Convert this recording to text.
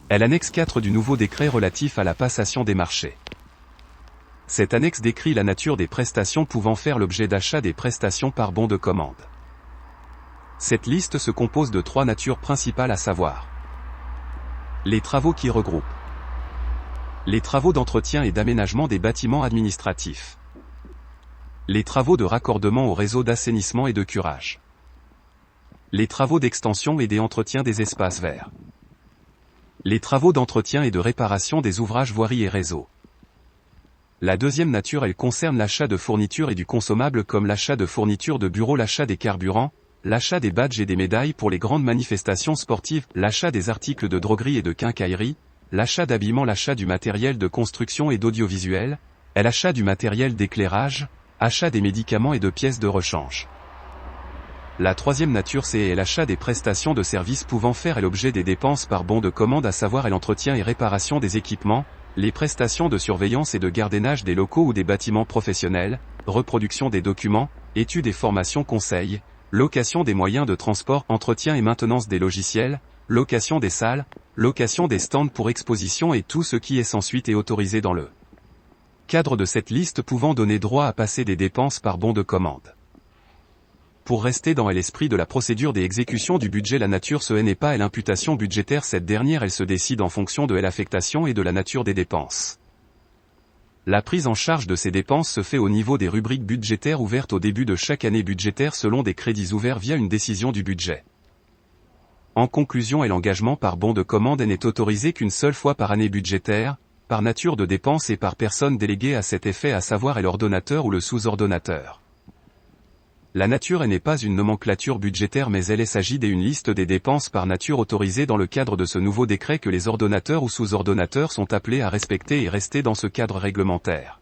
est l'annexe 4 du nouveau décret relatif à la passation des marchés. Cette annexe décrit la nature des prestations pouvant faire l'objet d'achat des prestations par bon de commande. Cette liste se compose de 3 natures principales, à savoir les travaux qui regroupent les travaux d'entretien et d'aménagement des bâtiments administratifs, les travaux de raccordement au réseau d'assainissement et de curage, les travaux d'extension et d'entretien des espaces verts, les travaux d'entretien et de réparation des ouvrages voiries et réseaux. La deuxième nature, elle concerne l'achat de fournitures et du consommable comme l'achat de fournitures de bureau, l'achat des carburants, l'achat des badges et des médailles pour les grandes manifestations sportives, l'achat des articles de droguerie et de quincaillerie, l'achat d'habillement, l'achat du matériel de construction et d'audiovisuel, l'achat du matériel d'éclairage, achat des médicaments et de pièces de rechange. La troisième nature, c'est l'achat des prestations de services pouvant faire l'objet des dépenses par bon de commande, à savoir l'entretien et réparation des équipements, les prestations de surveillance et de gardiennage des locaux ou des bâtiments professionnels, reproduction des documents, études et formations, conseils, location des moyens de transport, entretien et maintenance des logiciels, location des salles, location des stands pour exposition et tout ce qui est sans suite est autorisé dans le cadre de cette liste pouvant donner droit à passer des dépenses par bon de commande. Pour rester dans l'esprit de la procédure des exécutions du budget, la nature ce n'est pas l'imputation budgétaire, cette dernière elle se décide en fonction de l'affectation et de la nature des dépenses. La prise en charge de ces dépenses se fait au niveau des rubriques budgétaires ouvertes au début de chaque année budgétaire selon des crédits ouverts via une décision du budget. En conclusion, l'engagement par bon de commande n'est autorisé qu'une seule fois par année budgétaire, par nature de dépense et par personne déléguée à cet effet, à savoir l'ordonnateur ou le sous-ordonnateur. La nature n'est pas une nomenclature budgétaire, mais elle s'agit d'une liste des dépenses par nature autorisées dans le cadre de ce nouveau décret que les ordonnateurs ou sous-ordonnateurs sont appelés à respecter et rester dans ce cadre réglementaire.